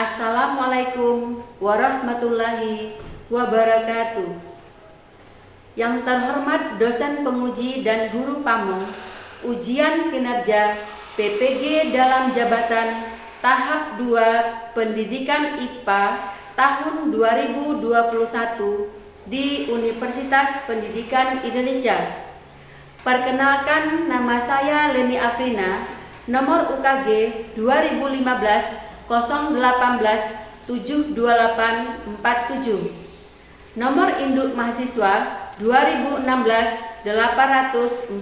Assalamualaikum warahmatullahi wabarakatuh. Yang terhormat dosen penguji dan guru pamong ujian kinerja PPG dalam jabatan tahap 2 Pendidikan IPA tahun 2021 di Universitas Pendidikan Indonesia. Perkenalkan, nama saya Leni Afrina, nomor UKG 2015 018 72847, nomor induk mahasiswa 2016 843.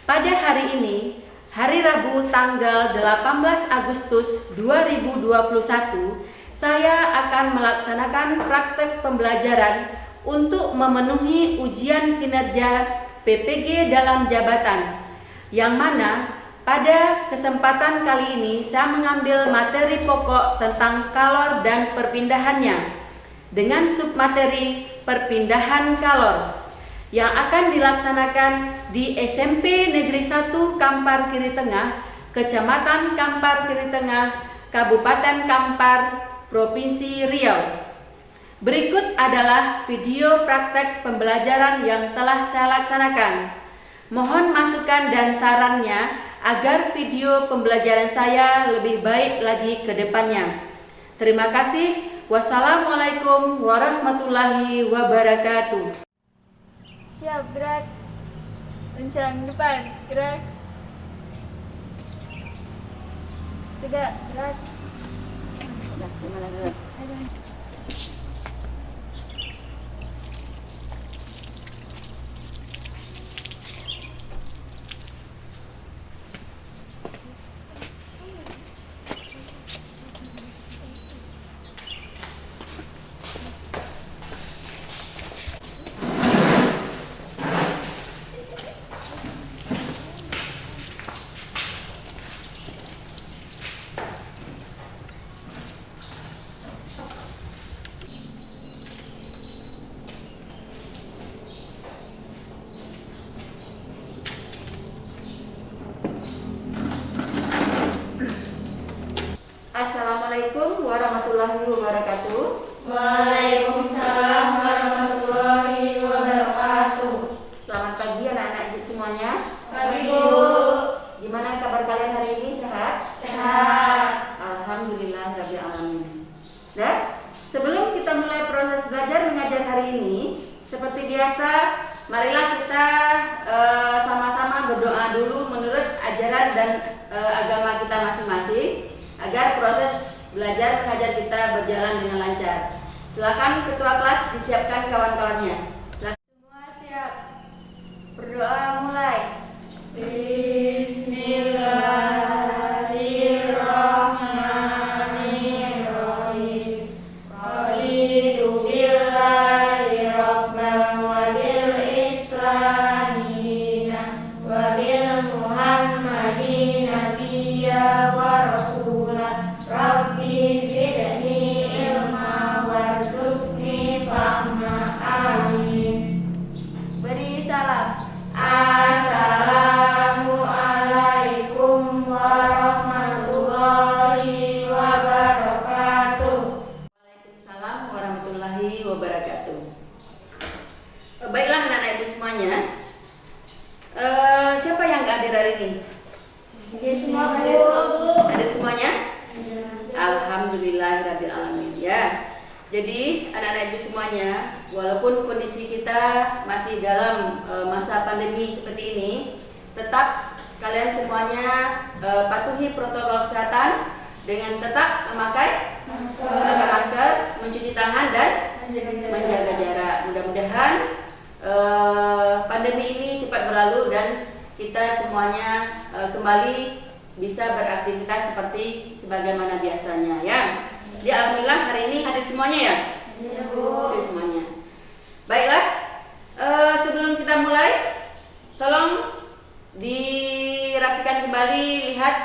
Pada hari ini, hari Rabu tanggal 18 Agustus 2021, saya akan melaksanakan praktek pembelajaran untuk memenuhi ujian kinerja PPG dalam jabatan, yang mana pada kesempatan kali ini saya mengambil materi pokok tentang kalor dan perpindahannya dengan submateri perpindahan kalor yang akan dilaksanakan di SMP Negeri 1 Kampar Kiri Tengah, Kecamatan Kampar Kiri Tengah, Kabupaten Kampar, Provinsi Riau. Berikut adalah video praktek pembelajaran yang telah saya laksanakan. Mohon masukan dan sarannya agar video pembelajaran saya lebih baik lagi ke depannya. Terima kasih. Wassalamualaikum warahmatullahi wabarakatuh. Siap, gerak. Rencang depan, gerak. Tegak, gerak. Assalamualaikum warahmatullahi wabarakatuh. Waalaikumsalam warahmatullahi wabarakatuh. Selamat pagi anak-anak ibu semuanya. Pagi, Bu. Gimana kabar kalian hari ini? Sehat? Sehat. Alhamdulillah rabbil alamin. Dan sebelum kita mulai proses belajar mengajar hari ini, seperti biasa, marilah kita sama-sama berdoa dulu menurut ajaran dan agama kita masing-masing, agar proses belajar mengajar kita berjalan dengan lancar. Silakan ketua kelas disiapkan kawan-kawannya. Semua siap. Berdoa mulai. Bismillahirrahmanirrahim. Raditu billahi rabban wa bil islami wa bil muhammadin nabiyya wa rasulah. Rabbi zidni ilma warzuqni fahma. Amin. Beri salam. Assalamualaikum warahmatullahi wabarakatuh. Waalaikumsalam warahmatullahi wabarakatuh. Baiklah anak-anak ibu semuanya. Siapa yang gak hadir hari ini? Hadir semua, Bu. Hadir semuanya? Alhamdulillahirabbil alamin. Ya. Jadi anak-anak ibu semuanya, walaupun kondisi kita masih dalam masa pandemi seperti ini, tetap kalian semuanya patuhi protokol kesehatan dengan tetap memakai masker, mencuci tangan dan menjaga jarak. Mudah-mudahan pandemi ini cepat berlalu dan kita semuanya kembali bisa beraktivitas seperti sebagaimana biasanya, ya. Di alhamdulillah hari ini hadir semuanya, ya. Iya, Bu. Hadir semuanya. Baiklah, sebelum kita mulai, tolong dirapikan kembali, lihat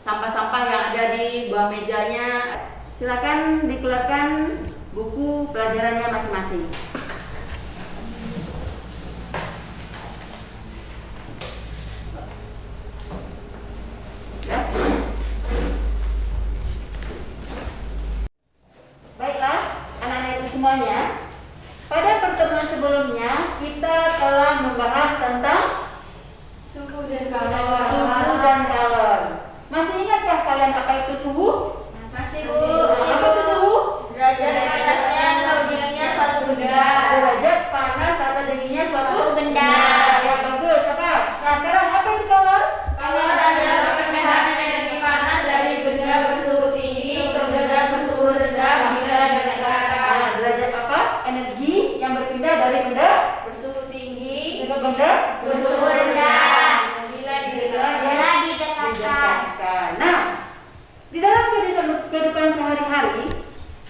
sampah-sampah yang ada di bawah mejanya. Silakan dikeluarkan buku pelajarannya masing-masing. apa itu suhu? Masih Bu. Apa itu suhu? Derajat panasnya atau dinginnya suatu benda. Derajat panas atau dinginnya suatu benda. Ya bagus. Apa? Nah sekarang apa itu kolor? Kalau adalah perpindahan energi panas dari benda bersuhu tinggi ke benda bersuhu rendah bila dikatakan Nah, derajat apa? Energi yang berpindah dari benda bersuhu tinggi ke benda bersuhu rendah bila didekatkan. didekatkan. Nah, di dalam kehidupan sehari-hari,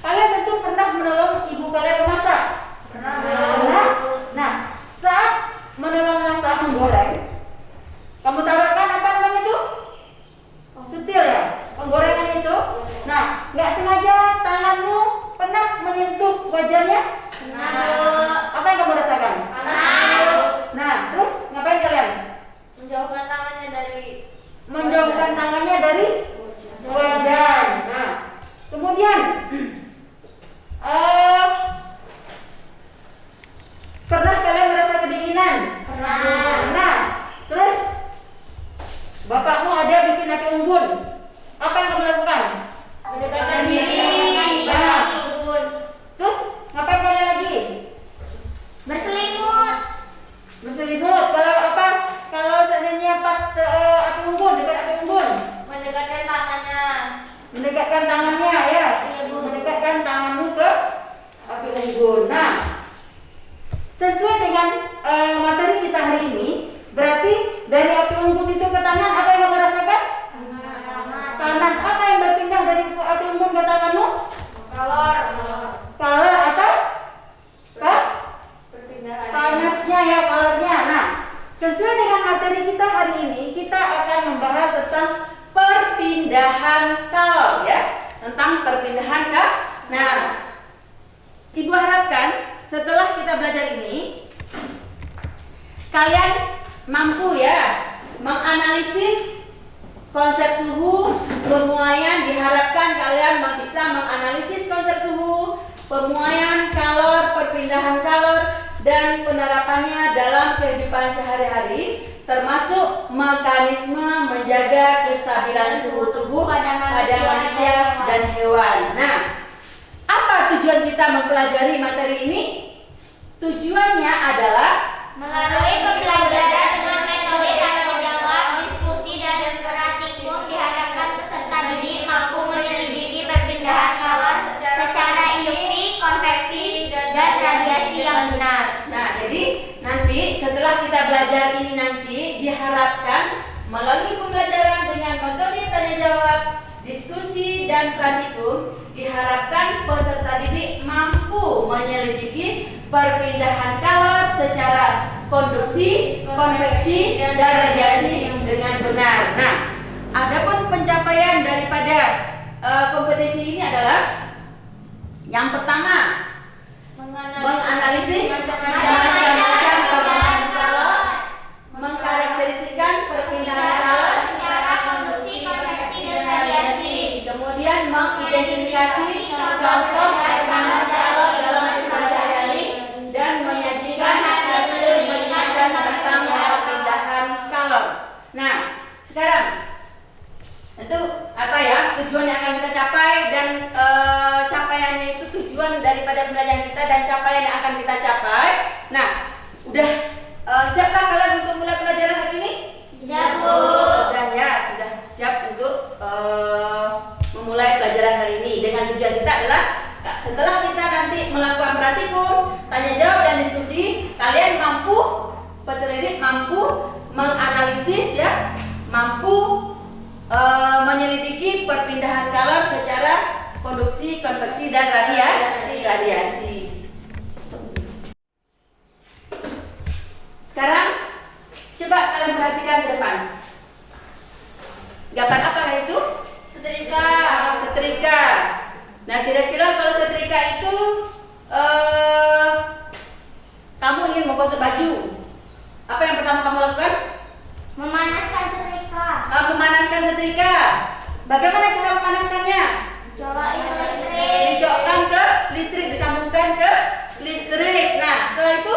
kalian tentu pernah menolong ibu kalian memasak. Pernah. Nah, saat menolong masak menggoreng, kamu taruhkan apa namanya itu? Sutil ya, penggorengan itu. Nah, nggak sengaja tanganmu pernah menyentuh wajahnya. Apa yang kamu rasakan? Panas. Nah, terus ngapain kalian? Menjauhkan tangannya dari Menjauhkan tangannya dari wajah. Nah, kemudian pernah kalian merasa kedinginan? Nah, terus bapakmu ada bikin api unggun. Apa yang kamu lakukan? mendekatkan diri. Nah, terus ngapain kalian lagi? Berselimut. Berselimut. Kalau apa? Kalau seandainya pas api unggun, dekat api unggun, Mendekatkan tangannya. mendekatkan tangannya ya. Iya, Bu. Mendekatkan tanganmu ke api unggun. Nah, sesuai dengan materi kita hari ini, berarti dari api unggun itu ke tangan apa yang kamu rasakan? Panas. Apa yang berpindah dari api unggun ke tanganmu? Kalor. Kalor atau apa? Perpindahan. Panasnya ya, kalornya. Nah, sesuai dengan materi kita hari ini, kita akan membahas tentang perpindahan kalor ya, tentang perpindahan kalor. Nah, Ibu harapkan setelah kita belajar ini, kalian mampu ya menganalisis konsep suhu, pemuaian. Diharapkan kalian bisa menganalisis konsep suhu, pemuaian kalor, perpindahan kalor, dan penerapannya dalam kehidupan sehari-hari, termasuk mekanisme menjaga kestabilan suhu tubuh pada manusia dan hewan. Nah, apa tujuan kita mempelajari materi ini? Tujuannya adalah Melalui pembelajaran dengan metode tanya jawab, diskusi, dan praktikum diharapkan peserta didik mampu menyelidiki perpindahan kalor secara induksi, konveksi, dan radiasi yang benar. Nah, jadi nanti setelah kita belajar ini nanti diharapkan melalui pembelajaran dengan metode tanya jawab, diskusi, dan praktikum, diharapkan peserta didik mampu menyelidiki perpindahan kalor secara konduksi, konveksi, dan radiasi dengan benar. Nah, adapun pencapaian daripada kompetisi ini adalah yang pertama, menganalisis macam-macam perpindahan kalor, mengkarakterisasikan perpindahan kalor, Secara konduksi, konveksi, dan radiasi. kemudian mengidentifikasi contoh perpindahan kalor dalam kehidupan sehari-hari, dan menyajikan hasil penelitian tentang perpindahan kalor. Nah, sekarang tentu apa ya tujuan yang akan kita capai, dan capaiannya itu tujuan daripada pembelajaran kita dan capaian yang akan kita capai. Nah, udah siapkah kalian untuk mulai pelajaran hari ini? Sudah, Bu. Sudah ya, sudah siap untuk memulai pelajaran hari ini. Dengan tujuan kita adalah setelah kita nanti melakukan praktikum, tanya jawab, dan diskusi, kalian mampu, peserta didik mampu menganalisis ya, mampu menyelidiki perpindahan kalor secara konduksi, konveksi, dan radiasi. Sekarang coba kalian perhatikan ke depan. Gambar apa itu? Setrika. Setrika. Nah, kira-kira kalau setrika itu kamu ingin menggosok baju, apa yang pertama kamu lakukan? Memanaskan setrika. Memanaskan setrika. Bagaimana cara memanaskannya? Colokin ke listrik. Dicokkan ke listrik, disambungkan ke listrik. Nah, setelah itu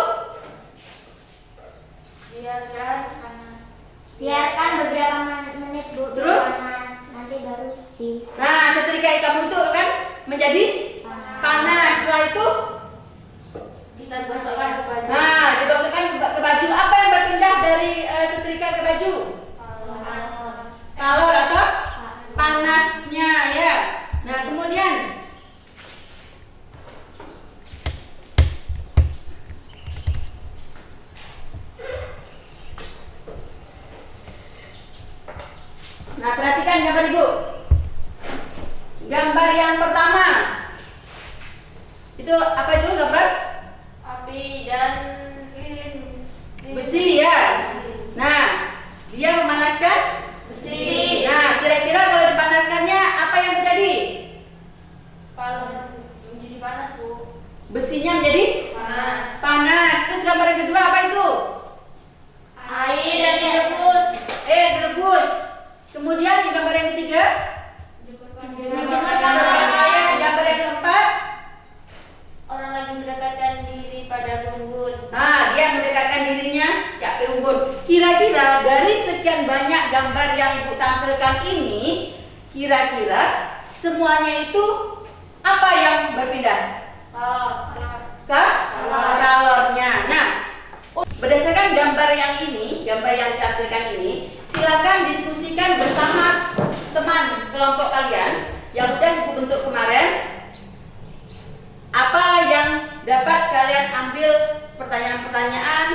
Biarkan beberapa menit, Bu. Terus? Panas. Nanti baru Nah, setrika kamu itu akan menjadi panas. Setelah itu Kita gosokkan ke baju. nah, digosokkan ke baju. Apa yang berpindah dari setrika ke baju? Kalor atau panasnya ya. Nah, kemudian nah, perhatikan gambar Ibu. Gambar yang pertama. Itu apa itu gambar? Api dan Besi ya. Nah, dia memanaskan besi. Nah, kira-kira kalau dipanaskannya apa yang terjadi? Kalau menjadi panas, Bu. Besinya menjadi Panas. panas. Terus gambar yang kedua apa itu? Air dan direbus. Direbus. Kemudian di gambar yang ketiga, gambar yang keempat, Orang lagi mendekatkan diri pada unggun. nah dia mendekatkan dirinya ke unggun. Kira-kira dari sekian banyak gambar yang Ibu tampilkan ini, kira-kira semuanya itu apa yang berpindah? Ke kalornya. Nah, berdasarkan gambar yang ini, gambar yang ditampilkan ini, silakan diskusikan bersama teman kelompok kalian yang udah Ibu bentuk kemarin. Apa yang dapat kalian ambil pertanyaan-pertanyaan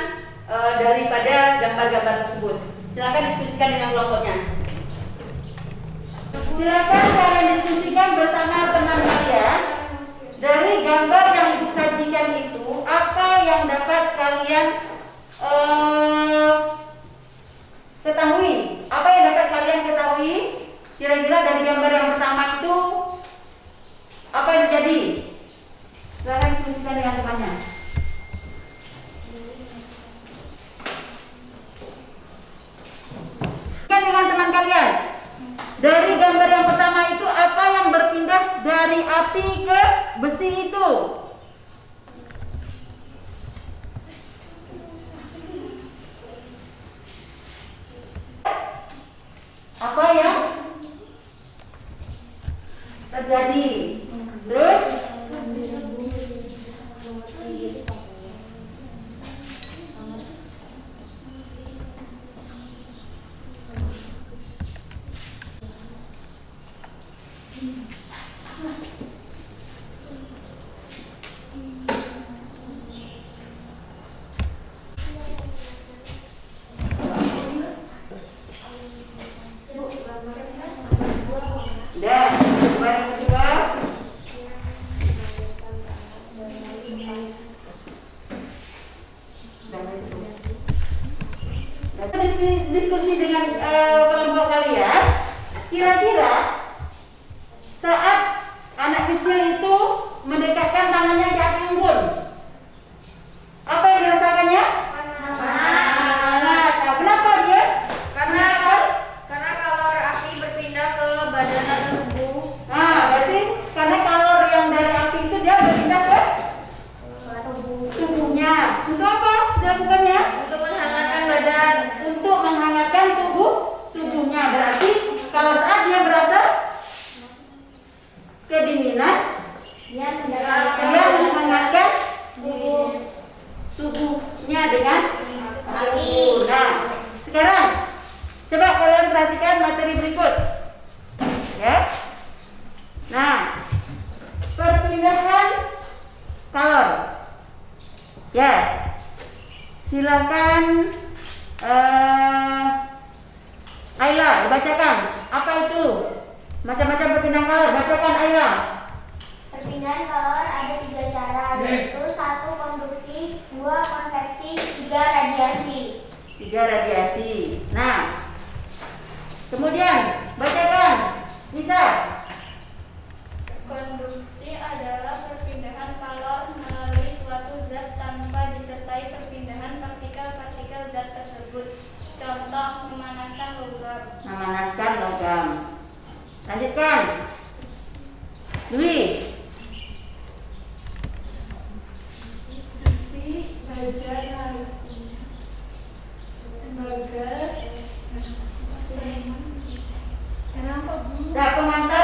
daripada gambar-gambar tersebut? Silakan diskusikan dengan kelompoknya. Silakan kalian diskusikan bersama teman kalian. Dari gambar yang Ibu sajikan itu, apa yang dapat kalian ketahui? Apa yang dapat kalian ketahui? Kira-kira dari gambar yang pertama itu apa yang terjadi? Silakan diskusikan dengan temannya. Dengan teman kalian. Dari gambar yang pertama itu apa yang berpindah dari api ke besi itu? Apa yang terjadi? Terus dan gambar yang kedua. Diskusi dengan kelompok kalian. Kira-kira saat anak kecil itu mendekatkan tangannya di api unggun, apa yang dirasakannya? Hangat. Nah, kenapa dia? Karena kalor api berpindah ke badan atau tubuh. Nah, berarti karena kalor yang dari api itu dia berpindah ke tubuhnya. Untuk apa dilakukannya? Untuk menghangatkan badan. Untuk menghangatkan tubuhnya. Berarti kalau saat dia berasa kedinginan, dia menghangatkan tubuhnya dengan api. Nah, sekarang coba kalian perhatikan materi berikut, ya. Nah, perpindahan kalor, ya. Silakan Ayla, bacakan apa itu macam-macam perpindahan kalor. Bacakan Ayla. Perpindahan kalor ada 3 cara, yaitu 1 konduksi, 2 konveksi, 3 radiasi. 3 radiasi. Nah, kemudian bacakan Nisa. Konduksi adalah perpindahan kalor melalui suatu zat tanpa disertai perpindahan partikel-partikel zat tersebut. Contoh, memanaskan logam. Memanaskan logam. Lanjutkan. Dwi. Besi, baja, bagas, kenapa Bu? Nah, pengantar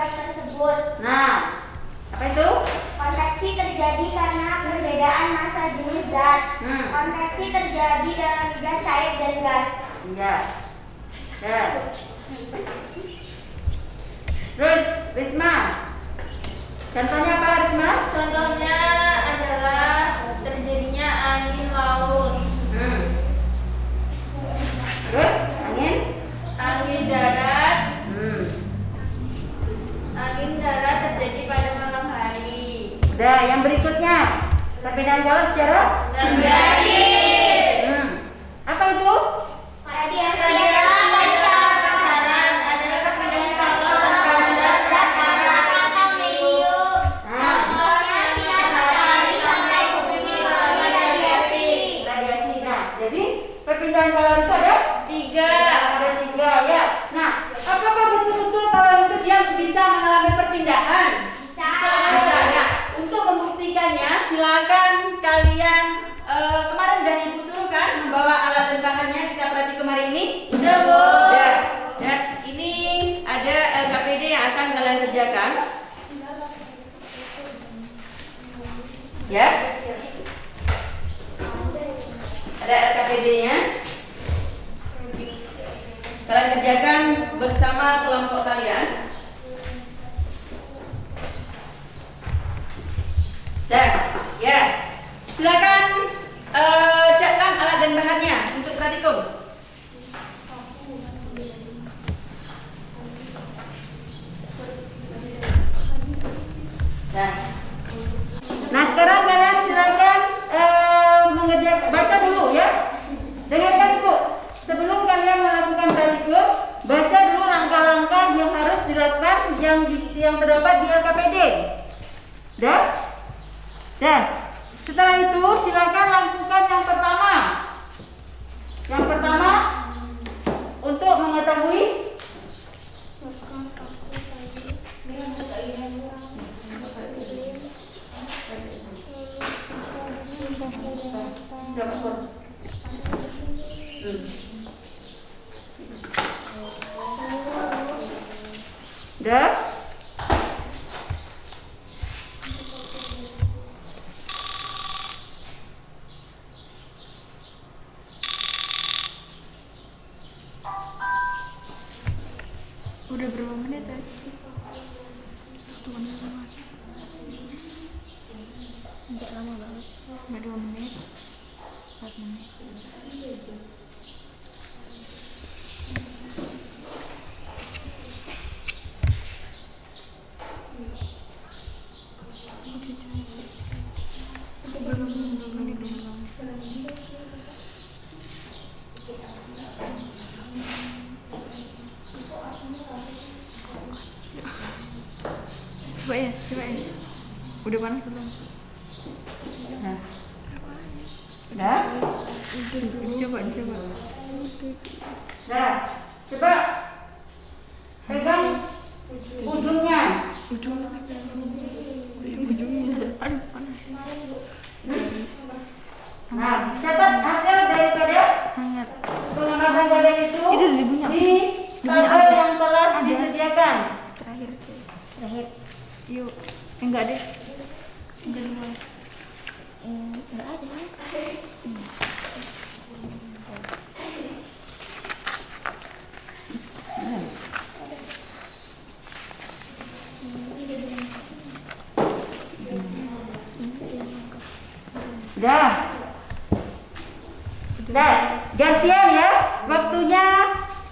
zat tersebut. Nah, apa itu? Konveksi terjadi karena perbedaan massa jenis zat. Konveksi terjadi dalam zat cair dan gas. Ya. Dan. Terus, Risma. Contohnya apa, Risma? Contohnya adalah terjadinya angin laut, Terus, angin? angin darat. Hmm. Angin darat terjadi pada malam hari. Udah, yang berikutnya. Perbedaan color secara Radiasi. Apa itu? Radiasi Radiasi adalah adalah adalah perpindahan kalor terhadap atau medium. Nah, Contohnya sinar matahari sampai ke bumi melalui radiasi. radiasi. Nah, jadi perpindahan color itu ada 3. ada 3 ya. Nah, apakah betul-betul color itu dia bisa mengalami perpindahan? Bisa. Nah, untuk membuktikannya, silakan kalian kemarin udah ibu suruh kan membawa alat dan bahannya kita praktikum hari ini. Udah, Bu. Udah. Nah, ini ada LKPD yang akan kalian kerjakan. Ya. Ada LKPD-nya. Kalian kerjakan bersama kelompok kalian. Dan ya, silakan siapkan alat dan bahannya untuk praktikum. Nah, sekarang kalian silakan mengerjakan, baca dulu ya. Dengarkan Bu, sebelum kalian melakukan praktikum, baca dulu langkah-langkah yang harus dilakukan yang terdapat di LKPD. Dah? Dan setelah itu silakan lakukan yang pertama. Yang pertama untuk mengetahui Dah? Udah berapa menit ya? 1 menit mas. Enggak lama banget. Enggak 2 menit. 4 menit. Coba ya. Udah panas belum? Nah. Udah? Dicoba. Nah, coba pegang ujungnya. Ujungnya. Aduh panas. Nah, catat hasil daripada Hangat. pengamatan kalian itu dibunyi. di tabel yang telah disediakan. Terakhir. Yuk. Enggak deh. Enggak ada. Udah. Gantian ya. Waktunya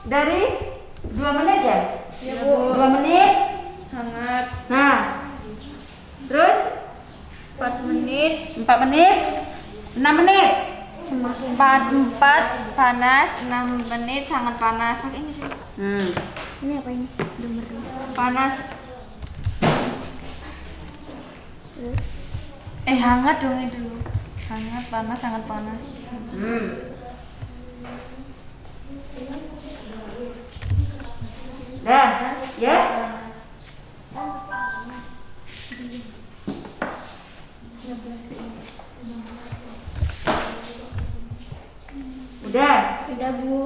dari 2 menit ya? Ya, Bu. 2 menit. Hangat. Nah. Terus 4 menit. 4 menit. 6 menit. 4 panas, 6 menit sangat panas. Pakai ini sih. Ini apa ini? Panas. Hangat dong itu dulu. Hangat, panas, sangat panas. Dah, ya. Udah. Udah Bu.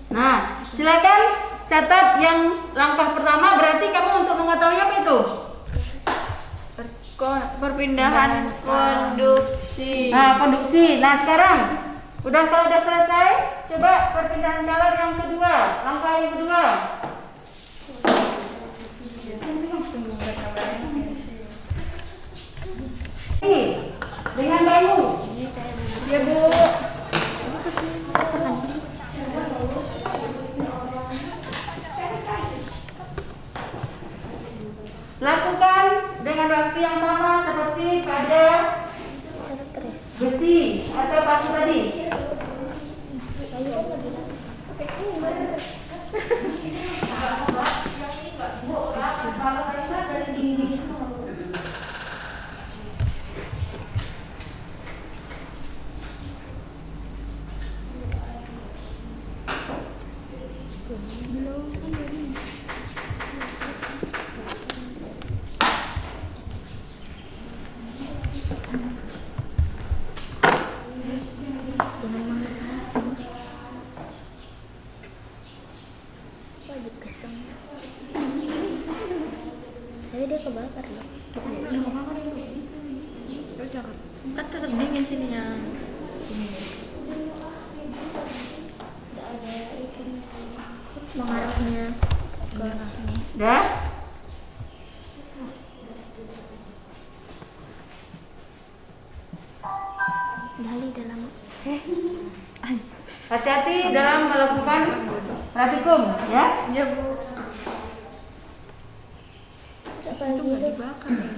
Nah, silakan catat yang langkah pertama berarti kamu untuk mengetahui apa itu? Perpindahan konduksi. Nah, konduksi. Nah, sekarang kalau udah selesai, coba perpindahan color yang kedua, langkah yang kedua. Dengan bayu. Ya Bu. Lakukan dengan waktu yang sama seperti pada besi atau paku tadi. Dia kebakar loh. Kan tetap dingin sininya. Mengarahnya ke sini. Dah? Gali dalam. Hati-hati dalam melakukan praktikum, ya. Ya Bu. Itu nggak dibakar ya.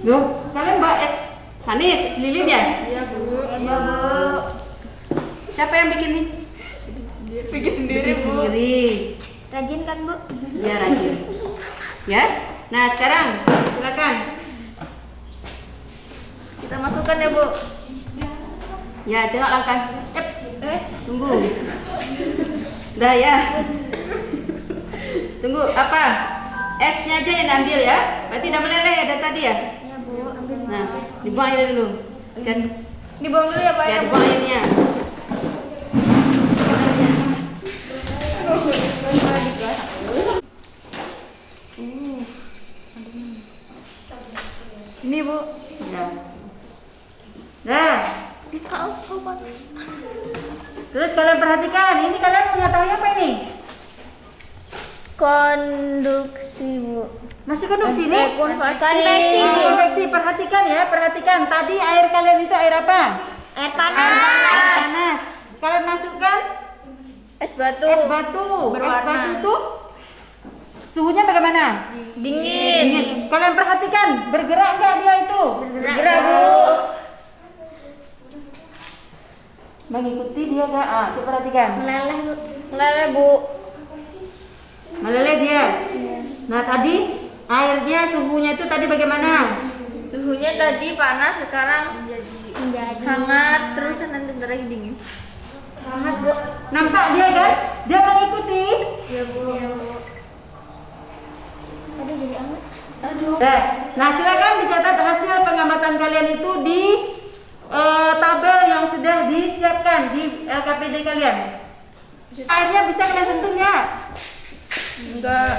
Loh, kalian bawa es manis, es lilin ya? Iya Bu. Iya Bu. Siapa yang bikin nih? Bikin sendiri Bikin Bu. sendiri. Rajin kan Bu? Ya, rajin. Ya. Nah, sekarang silakan. Kita masukkan ya Bu. Ya, tengok langkah. Tunggu. Dah ya. Tunggu, apa? Esnya aja yang ambil ya. Berarti udah meleleh ya dari tadi ya? Iya Bu, ambil. Nah, dibuang airnya dulu. Dan Dibuang dulu ya Pak. ya dibuang airnya. Ini Bu. Ya. Dah. Terus kalian perhatikan, ini kalian mengetahui apa ini? Konduksi Bu. Masih konduksi nih? Konveksi. Konveksi, perhatikan ya, perhatikan. Tadi air kalian itu air apa? Air panas. Air panas. Kalian masukkan Es batu. es batu. Berwarna. Es batu itu suhunya bagaimana? Dingin. Kalian perhatikan, bergerak nggak dia itu? Bergerak Bu. Mengikuti dia nggak? Coba perhatikan. Meleleh Bu. Meleleh Bu. Meleleh dia. Nah tadi airnya suhunya itu tadi bagaimana? Suhunya tadi panas, sekarang Menjadi hangat, terus nanti lagi dingin. hangat Bu. Nampak dia kan? Dia mengikuti. Ya Bu. Aduh jadi hangat. Nah silakan dicatat hasil pengamatan kalian itu di tabel yang sudah disiapkan di LKPD kalian. Airnya bisa kalian sentuh nggak? Enggak.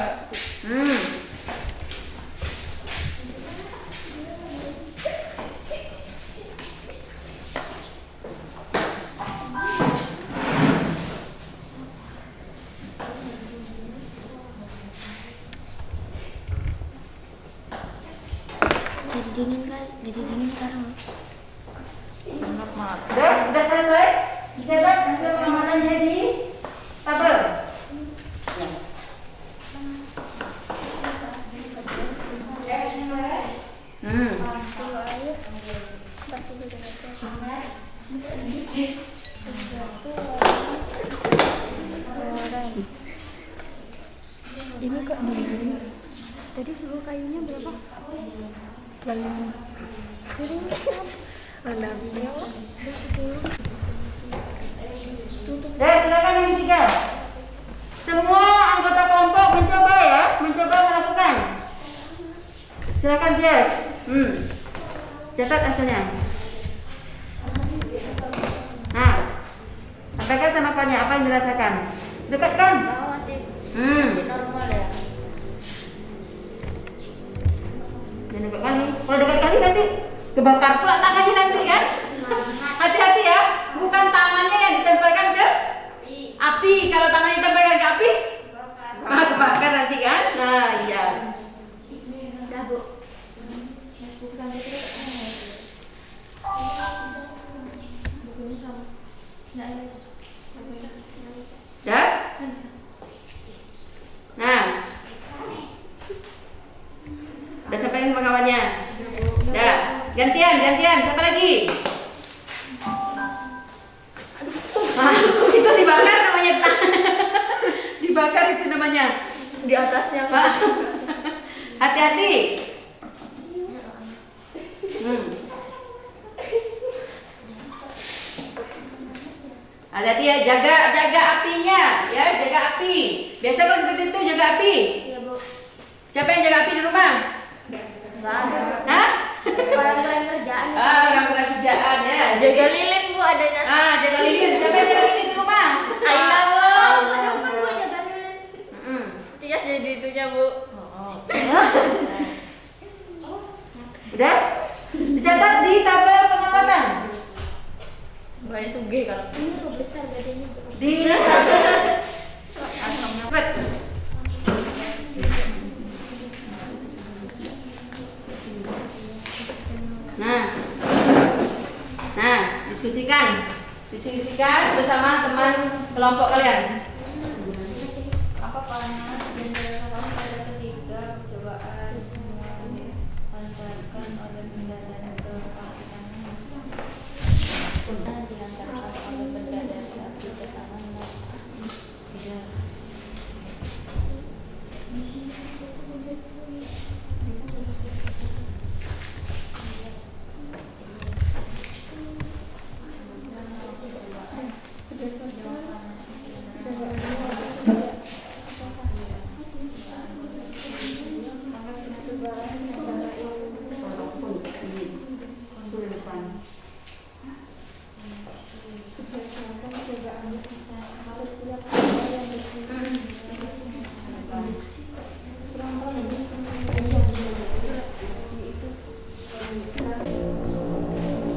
Jadi dingin sekarang. Udah selesai? Dicatat hasil pengamatannya di tabel. Ini kok dingin. Tadi suhu kayunya berapa? Jadi Silakan yang ketiga. Semua anggota kelompok mencoba ya, mencoba melakukan. Silakan Jess. Catat hasilnya. Nah, apa Katakan sama kawannya apa yang dirasakan. Dekat kan? Masih Hmm. normal ya. Jangan dekat kali. Kalau dekat kali nanti kebakar pula tangannya nanti kan? Hati-hati ya. Bukan tangannya yang ditempelkan ke api. Kalau tangannya ditempelkan ke api, kebakar nanti kan? Nah, iya. Udah, Bu. Dah? Nah. Udah sampai sama kawannya. Dah. Gantian. Siapa lagi? Ah, itu dibakar namanya. Dibakar itu namanya. Di atasnya. Pak. Hati-hati. Hati-hati ya, jaga apinya, ya, jaga api. Biasa kalau seperti itu jaga api. Iya, Bu. Siapa yang jaga api di rumah? Enggak ada. Hah? Orang-orang kerjaan. Orang-orang kerjaan ya. Jaga lilin, Bu, adanya. Jaga lilin. Siapa yang jaga lilin di rumah? Aina, Bu. Ada kan Bu jaga lilin. Iya, jadi itunya, Bu. Udah? Dicatat di tabel pengamatan. Banyak sugih kalau. Ini Bu besar badannya Bu. Di tabel. Cepet. Nah, diskusikan bersama teman kelompok kalian. Apa panas dan dirasakan pada ketiga percobaan semuanya dihantarkan oleh benda dari api tangan. Dihantarkan oleh benda dari api ke tangan. Tidak.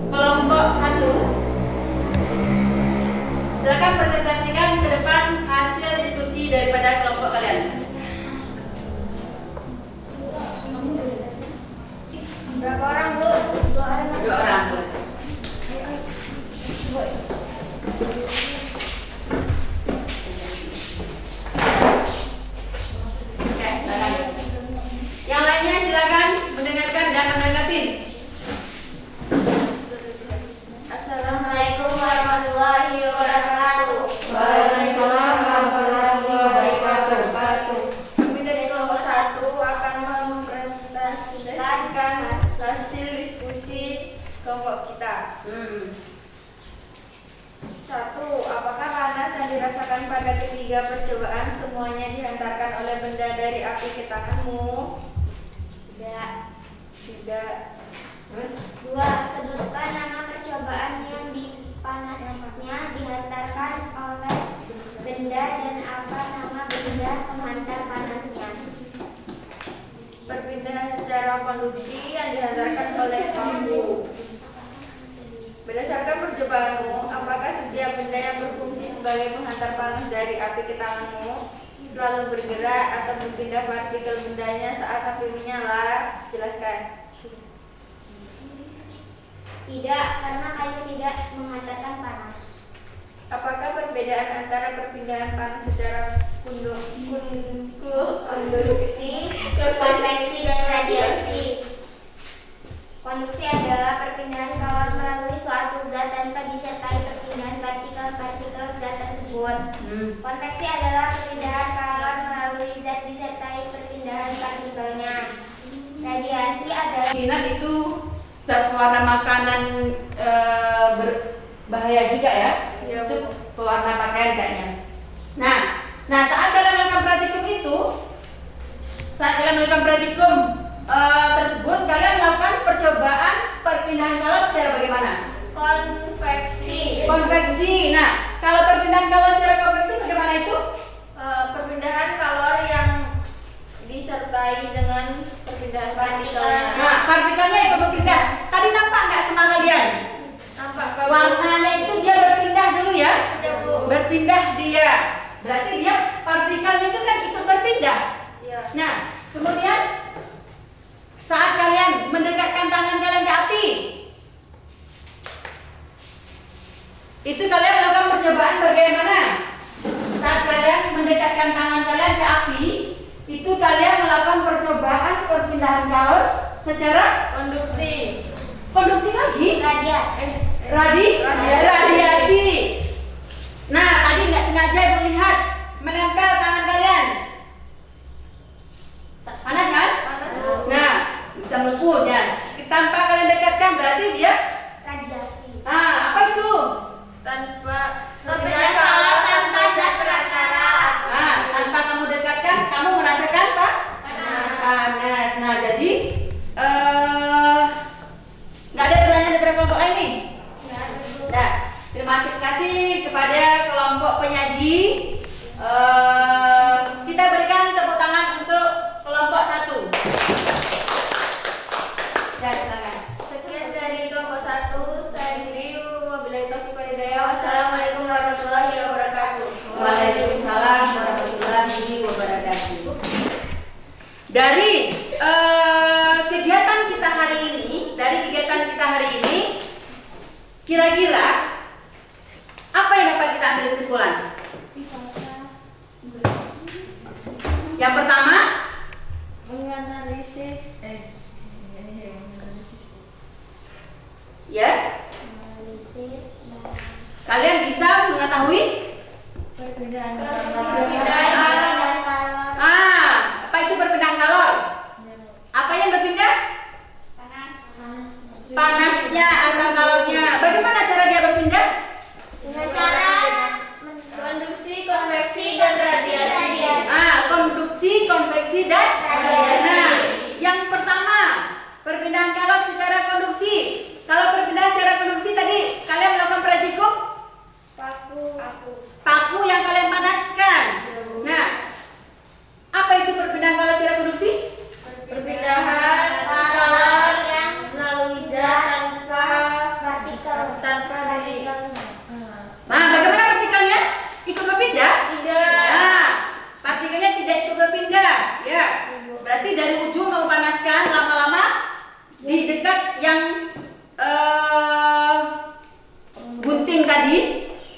Kelompok 1, silakan presentasikan ke depan hasil diskusi daripada kelompok kalian. Berapa orang, Bu? 2 orang. 2 orang boleh. Oke, silakan. Yang lainnya silakan mendengarkan dan menanggapi. Assalamualaikum warahmatullahi wabarakatuh. Waalaikumsalam warahmatullahi wabarakatuh. Kami dari kelompok 1 akan mempresentasikan hasil diskusi kelompok kita. 1. Apakah panas yang dirasakan pada ketiga percobaan semuanya dihantarkan oleh benda dari api ke tanganmu? Tidak. 2. Sebutkan nama percobaan yang dipanasnya dihantarkan oleh benda dan apa nama benda penghantar panasnya. Perpindahan secara konduksi yang dihantarkan oleh kamu. Berdasarkan percobaanmu, apakah setiap benda yang berfungsi sebagai penghantar panas dari api ke tanganmu selalu bergerak atau berpindah partikel bendanya saat api menyala? Jelaskan. Tidak, karena kayu tidak menghantarkan panas. Apakah perbedaan antara perpindahan panas secara konduksi, Konveksi dan radiasi. Konduksi adalah perpindahan kalor melalui suatu zat tanpa disertai perpindahan partikel-partikel zat tersebut. Konveksi adalah perpindahan kalor melalui zat disertai perpindahan partikelnya. Radiasi adalah Kemungkinan itu zat pewarna makanan berbahaya juga ya. Iya, Itu pewarna pakaian kayaknya. Nah saat kalian melakukan praktikum tersebut, kalian melakukan percobaan perpindahan kalor secara bagaimana? konveksi. Konveksi. Nah, Kalau perpindahan kalor secara konveksi bagaimana itu? Perpindahan kalor yang disertai dengan perpindahan partikelnya. Nah, partikelnya ikut berpindah. Tadi nampak nggak sama kalian? Nampak Pak? Warnanya itu dia berpindah dulu ya. Ya, Bu. Berpindah dia. Berarti dia partikelnya itu kan ikut berpindah. Iya. Nah, kemudian saat kalian mendekatkan tangan kalian ke api, itu kalian melakukan percobaan bagaimana? Saat kalian mendekatkan tangan kalian ke api, itu kalian melakukan percobaan perpindahan kalor secara Konduksi. konduksi lagi. Radiasi. Radiasi. Nah, tadi nggak sengaja ibu lihat menempel tangan kalian. Panas kan? Nah, bisa melepuh ya. Tanpa kalian dekatkan berarti dia. Radiasi. Nah, apa itu? Tanpa Perpindahan kalor tanpa zat perantara. Nah, tanpa kamu dekatkan, kamu merasakan apa? Panas. Nah, jadi nggak ada pertanyaan dari kelompok lain nih. Nah, terima kasih kepada kelompok penyaji. Kita berikan tepuk tangan untuk kelompok 1. Ya, silakan. Sekian dari kelompok 1. Saya Diri. Wabillahi taufiq wal hidayah. Wassalamualaikum warahmatullahi wabarakatuh. Waalaikumsalam warahmatullahi wabarakatuh. Dari kegiatan kita hari ini, kira-kira apa yang dapat kita ambil kesimpulan? Yang pertama, Menganalisis ya, kalian bisa mengetahui perpindahan apa itu perpindahan kalor? Apa yang berpindah? Panasnya atau kalornya. Bagaimana cara dia berpindah? Dengan cara konduksi, konveksi, dan radiasi. Konduksi, konveksi, dan Radiasi. Nah, yang pertama perpindahan kalor secara konduksi. Kalau perpindahan secara konduksi tadi kalian melakukan praktikum paku yang kalian panaskan. Nah, apa itu perpindahan kalor secara konduksi? Perpindahan kalor yang melalui zat partikel. tanpa dari Nah, bagaimana partikelnya? Ikut berpindah? tidak. Nah, partikelnya tidak ikut berpindah, ya. Berarti dari ujung kamu panaskan lama-lama di dekat yang gunting tadi,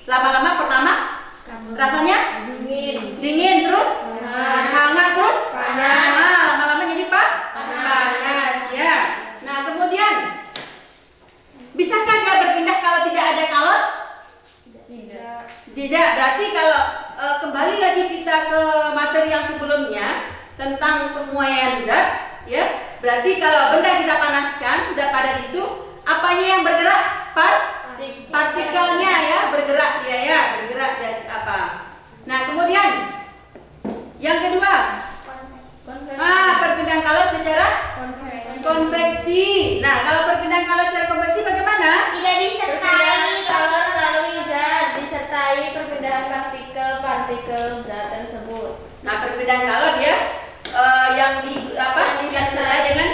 lama-lama pertama rasanya dingin terus hangat terus Panas. Nah, lama-lama jadi panas ya. Nah, kemudian bisakah dia berpindah kalau tidak ada kalor? Tidak. Tidak. Berarti kalau kembali lagi kita ke materi yang sebelumnya tentang pemuaian zat, ya. Berarti kalau benda kita panaskan, zat padat itu apanya yang bergerak? Partikelnya ya, bergerak dia ya, bergerak dari apa? Nah, kemudian yang kedua, perpindahan kalor secara konveksi. Nah, kalau perpindahan kalor secara konveksi bagaimana? Tidak disertai Perpindahan kalor melalui zat disertai perpindahan partikel zat tersebut. Nah, perpindahan kalor ya yang disertai dengan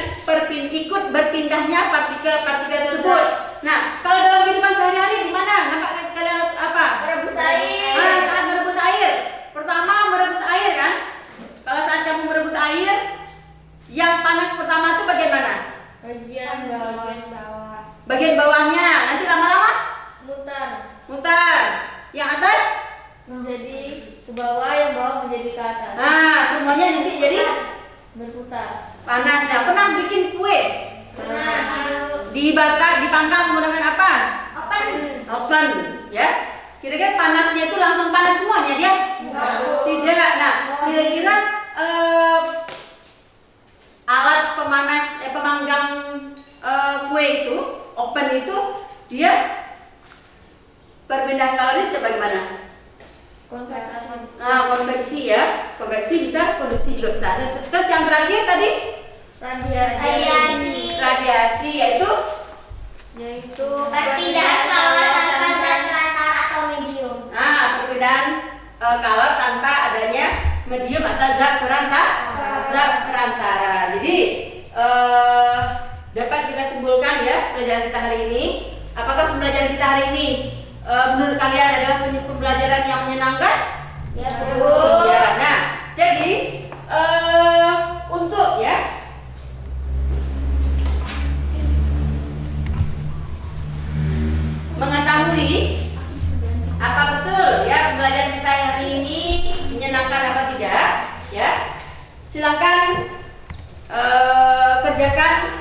ikut berpindahnya partikel-partikel tersebut. Nah, kalau dalam kehidupan sehari-hari di mana nampak kalian apa? Merebus air. Saat merebus air. Pertama merebus air kan? Kalau saat kamu merebus air, yang panas pertama itu bagian mana? Bagian bawah. Bagian bawahnya. Nanti lama-lama Mutar Yang atas? menjadi ke bawah, yang bawah menjadi ke atas. Nah, semuanya nanti jadi Berputar. panas. Nah, pernah bikin kue? Dibakar, dipanggang menggunakan apa? Oven, ya. Kira-kira panasnya itu langsung panas semuanya dia? Tidak. Nah, kira-kira alat pemanggang kue itu, oven itu, dia perpindahan kalori bagaimana? Konveksi ya. Konveksi bisa, konduksi juga bisa. Terus yang terakhir tadi radiasi yaitu perpindahan kalor tanpa zat perantara atau medium. Nah, medium atau zat perantara. Jadi dapat kita simpulkan ya pelajaran kita hari ini. Apakah pembelajaran kita hari ini menurut kalian adalah pembelajaran yang menyenangkan? Ya, Bu. Ya. Nah, jadi untuk ya mengetahui apa betul ya pembelajaran kita hari ini menyenangkan apa tidak, ya silakan kerjakan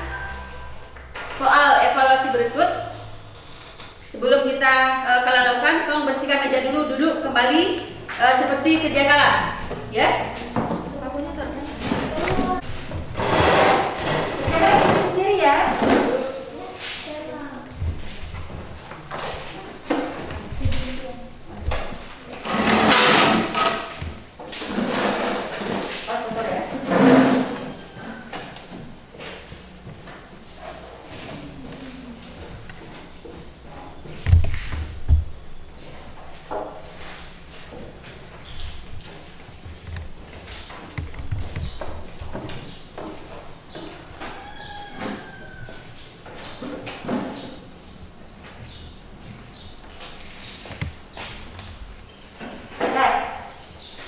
soal evaluasi berikut. Sebelum kita kalian lakukan, tolong bersihkan meja dulu, duduk kembali seperti sedia kala, ya. Sendiri ya.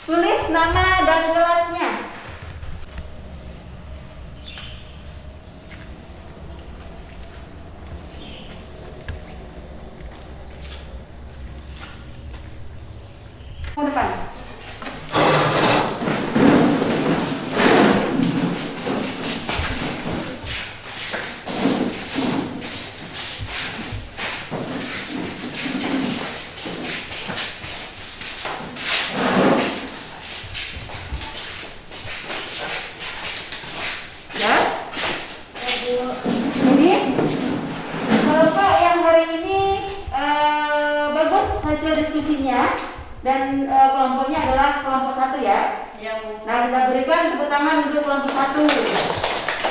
Tulis nama dan kelasnya. Ke depan. Ya. Jadi Bapak yang hari ini bagus hasil diskusinya dan kelompoknya adalah kelompok 1 ya. Ya, Bu. Nah, kita berikan tepuk tangan untuk kelompok 1.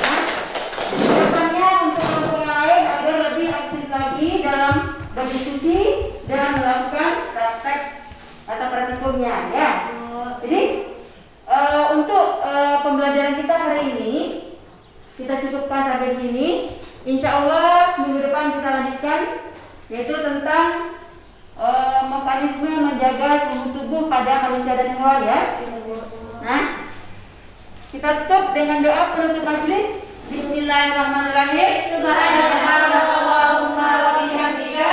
Nah, harapannya untuk kelompok yang lain agar lebih aktif lagi dalam berdiskusi dan melakukan praktek atau praktikumnya ya. Jadi untuk pembelajaran kita hari ini kita cukupkan sampai sini. Insya Allah minggu depan kita lanjutkan, yaitu tentang mekanisme menjaga suhu tubuh pada manusia dan hewan ya. Nah, kita tutup dengan doa penutup majelis. Bismillahirrahmanirrahim. Subhanallahumma wa bihamdika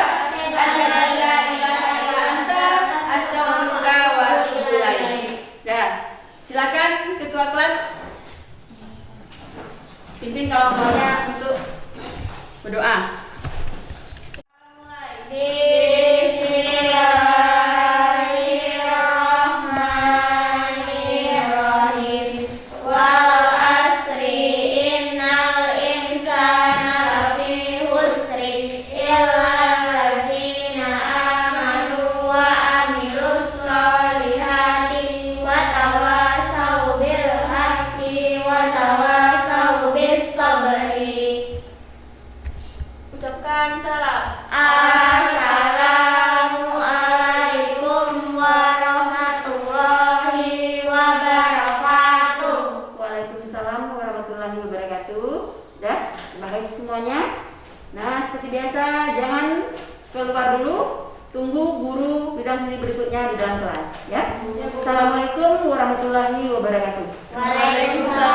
asyhadu an la ilaha illa anta astaghfiruka wa atubu ilaik. Dah, silakan ketua kelas pimpin kawan-kawannya untuk berdoa. Bismillahirrahmanirrahim. Wal asri innal insana lafi khusrin illa allazina amanu wa amilus solihati wa tawasau bil haqqi wa tawasau bis sabri. Ucapkan salam. Assalamualaikum warahmatullahi wabarakatuh. Waalaikumsalam warahmatullahi wabarakatuh. Dah, terima kasih semuanya. Nah, seperti biasa jangan keluar dulu, tunggu guru bidang studi berikutnya di dalam kelas ya. Assalamualaikum warahmatullahi wabarakatuh. Waalaikumsalam